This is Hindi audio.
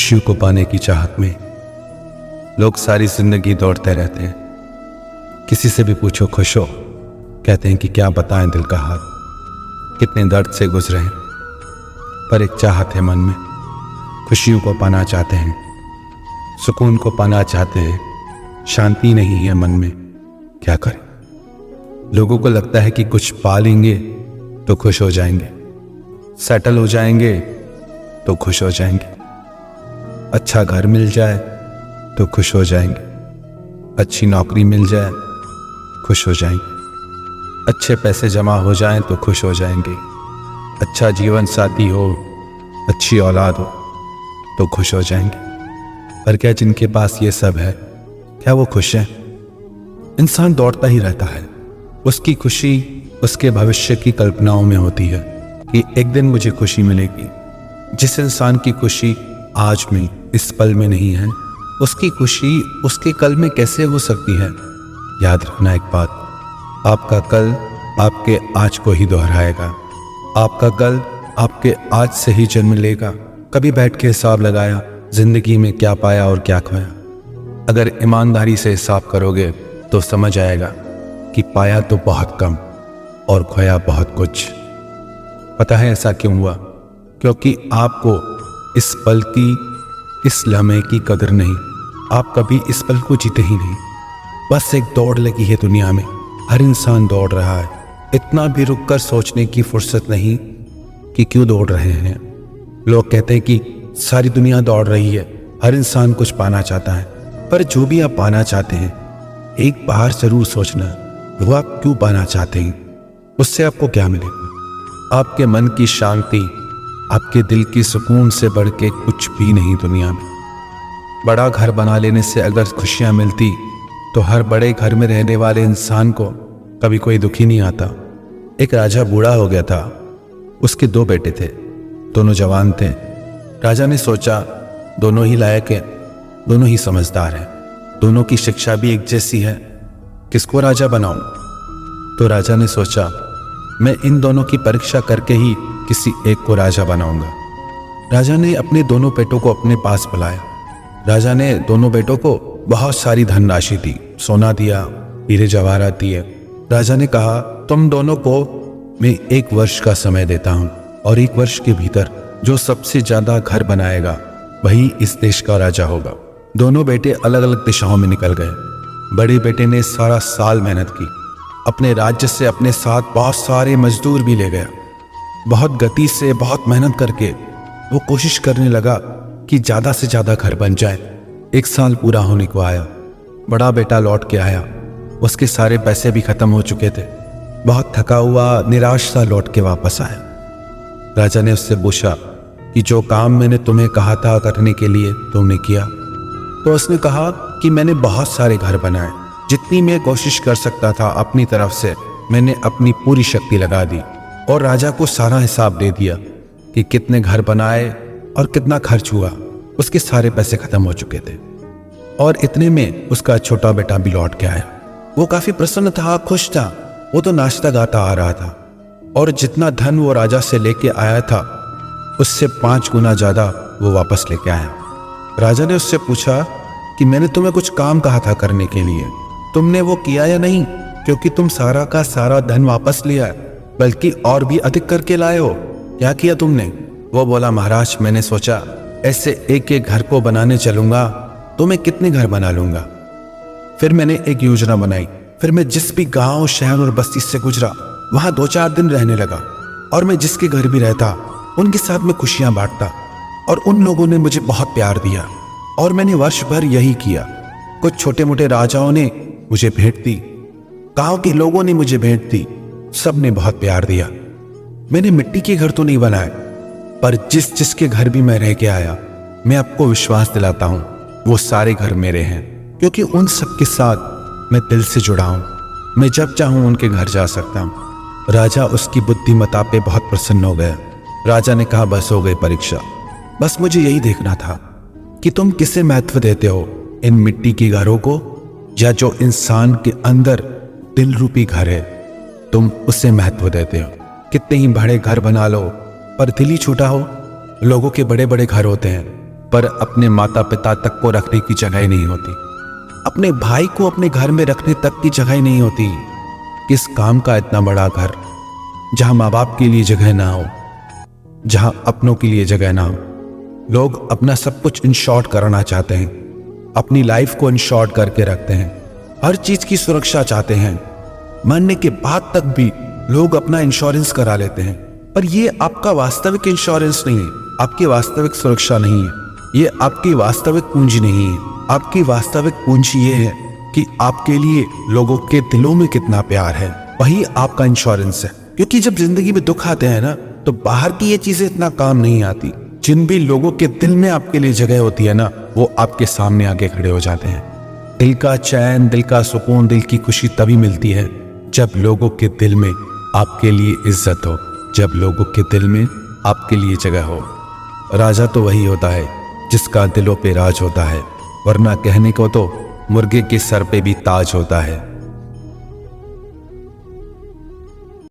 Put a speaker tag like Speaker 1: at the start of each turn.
Speaker 1: खुशियों को पाने की चाहत में लोग सारी जिंदगी दौड़ते रहते हैं। किसी से भी पूछो खुश हो, कहते हैं कि क्या बताएं दिल का हाल, कितने दर्द से गुजरे हैं। पर एक चाहत है मन में, खुशियों को पाना चाहते हैं, सुकून को पाना चाहते हैं, शांति नहीं है मन में, क्या करें। लोगों को लगता है कि कुछ पा लेंगे तो खुश हो जाएंगे, सेटल हो जाएंगे तो खुश हो जाएंगे, अच्छा घर मिल जाए तो खुश हो जाएंगे, अच्छी नौकरी मिल जाए खुश हो जाएंगे, अच्छे पैसे जमा हो जाएं तो खुश हो जाएंगे, अच्छा जीवन साथी हो, अच्छी औलाद हो तो खुश हो जाएंगे। पर क्या जिनके पास ये सब है, क्या वो खुश हैं? इंसान दौड़ता ही रहता है। उसकी खुशी उसके भविष्य की कल्पनाओं में होती है कि एक दिन मुझे खुशी मिलेगी। जिस इंसान की खुशी आज में, इस पल में नहीं है, उसकी खुशी उसके कल में कैसे हो सकती है? याद रखना एक बात, आपका कल आपके आज को ही दोहराएगा। आपका कल आपके आज से ही जन्म लेगा। कभी बैठ के हिसाब लगाया जिंदगी में क्या पाया और क्या खोया? अगर ईमानदारी से हिसाब करोगे तो समझ आएगा कि पाया तो बहुत कम और खोया बहुत कुछ। पता है ऐसा क्यों हुआ? क्योंकि आपको इस पल की, इस लम्हे की कदर नहीं। आप कभी इस पल को जीते ही नहीं। बस एक दौड़ लगी है दुनिया में, हर इंसान दौड़ रहा है। इतना भी रुककर सोचने की फुर्सत नहीं कि क्यों दौड़ रहे हैं। लोग कहते हैं कि सारी दुनिया दौड़ रही है, हर इंसान कुछ पाना चाहता है। पर जो भी आप पाना चाहते हैं, एक बार जरूर सोचना, वो आप क्यों पाना चाहते हैं, उससे आपको क्या मिलेगा। आपके मन की शांति, आपके दिल की सुकून से बढ़ के कुछ भी नहीं दुनिया में। बड़ा घर बना लेने से अगर खुशियां मिलती तो हर बड़े घर में रहने वाले इंसान को कभी कोई दुखी नहीं आता। एक राजा बूढ़ा हो गया था, उसके 2 बेटे थे, दोनों जवान थे। राजा ने सोचा दोनों ही लायक हैं, दोनों ही समझदार हैं, दोनों की शिक्षा भी एक जैसी है, किसको राजा बनाऊं? तो राजा ने सोचा मैं इन दोनों की परीक्षा करके ही किसी एक को राजा बनाऊंगा। राजा ने अपने दोनों बेटों को अपने पास बुलाया। राजा ने दोनों बेटों को बहुत सारी धनराशि दी, सोना दिया, हीरे जवाहरात दिए। राजा ने कहा तुम दोनों को मैं 1 वर्ष का समय देता हूं और 1 वर्ष के भीतर जो सबसे ज्यादा घर बनाएगा वही इस देश का राजा होगा। दोनों बेटे अलग अलग दिशाओं में निकल गए। बड़े बेटे ने सारा साल मेहनत की, अपने राज्य से अपने साथ बहुत सारे मजदूर भी ले गया। बहुत गति से, बहुत मेहनत करके वो कोशिश करने लगा कि ज्यादा से ज्यादा घर बन जाए। 1 साल पूरा होने को आया। बड़ा बेटा लौट के आया, उसके सारे पैसे भी खत्म हो चुके थे। बहुत थका हुआ, निराश सा लौट के वापस आया। राजा ने उससे पूछा कि जो काम मैंने तुम्हें कहा था करने के लिए तुमने किया? तो उसने कहा कि मैंने बहुत सारे घर बनाए, जितनी मैं कोशिश कर सकता था अपनी तरफ से मैंने अपनी पूरी शक्ति लगा दी और राजा को सारा हिसाब दे दिया कि कितने घर बनाए और कितना खर्च हुआ। उसके सारे पैसे खत्म हो चुके थे और इतने में उसका छोटा बेटा भी लौट के आया। वो काफी प्रसन्न था, खुश था। वो तो नाचता गाता आ रहा था और जितना धन वो राजा से लेके आया था उससे 5 गुना ज्यादा वो वापस लेके आया। राजा ने उससे पूछा कि मैंने तुम्हें कुछ काम कहा था करने के लिए, तुमने वो किया या नहीं? क्योंकि तुम सारा का सारा धन वापस लिया, बल्कि और भी अधिक करके लाए हो। क्या किया तुमने? वो बोला महाराज मैंने सोचा ऐसे एक एक घर को बनाने चलूंगा तो मैं कितने घर बना लूंगा। फिर मैंने एक योजना बनाई। फिर मैं जिस भी गांव, शहर और बस्ती से गुजरा वहां 2-4 दिन रहने लगा और मैं जिसके घर भी रहता उनके साथ में खुशियां बांटता और उन लोगों ने मुझे बहुत प्यार दिया और मैंने वर्ष भर यही किया। कुछ छोटे मोटे राजाओं ने मुझे भेंट दी, गांव के लोगों ने मुझे भेंट दी, सब ने बहुत प्यार दिया। मैंने मिट्टी के घर तो नहीं बनाए, पर जिसके घर भी मैं रह के आया, मैं आपको विश्वास दिलाता हूं वो सारे घर मेरे हैं, क्योंकि उन सब के साथ मैं दिल से जुड़ा हूं। मैं जब चाहूं उनके घर जा सकता हूं। राजा उसकी बुद्धिमत्ता पे बहुत प्रसन्न हो गया। राजा ने कहा बस हो गई परीक्षा, बस मुझे यही देखना था कि तुम किसे महत्व देते हो, इन मिट्टी के घरों को या जो इंसान के अंदर दिल रूपी घर है, तुम उसे महत्व देते हो। कितने ही बड़े घर बना लो पर दिल ही छोटा हो। लोगों के बड़े बड़े घर होते हैं पर अपने माता पिता तक को रखने की जगह नहीं होती। अपने भाई को अपने घर में रखने तक की जगह नहीं होती। किस काम का इतना बड़ा घर जहां माँ बाप के लिए जगह ना हो, जहां अपनों के लिए जगह ना हो। लोग अपना सब कुछ इन शॉर्ट करना चाहते हैं, अपनी लाइफ को इन शॉर्ट करके रखते हैं, हर चीज की सुरक्षा चाहते हैं। मरने के बाद तक भी लोग अपना इंश्योरेंस करा लेते हैं, पर ये आपका वास्तविक इंश्योरेंस नहीं है, आपकी वास्तविक सुरक्षा नहीं है, ये आपकी वास्तविक पूंजी नहीं है। आपकी वास्तविक पूंजी ये है कि आपके लिए लोगों के दिलों में कितना प्यार है, वही आपका इंश्योरेंस है। क्योंकि जब जिंदगी में दुख आते हैं ना, तो बाहर की ये चीजें इतना काम नहीं आती। जिन भी लोगों के दिल में आपके लिए जगह होती है ना, वो आपके सामने आके खड़े हो जाते हैं। दिल का चैन, दिल का सुकून, दिल की खुशी तभी मिलती है जब लोगों के दिल में आपके लिए इज्जत हो, जब लोगों के दिल में आपके लिए जगह हो। राजा तो वही होता है जिसका दिलों पे राज होता है, वरना कहने को तो मुर्गे के सर पे भी ताज होता है।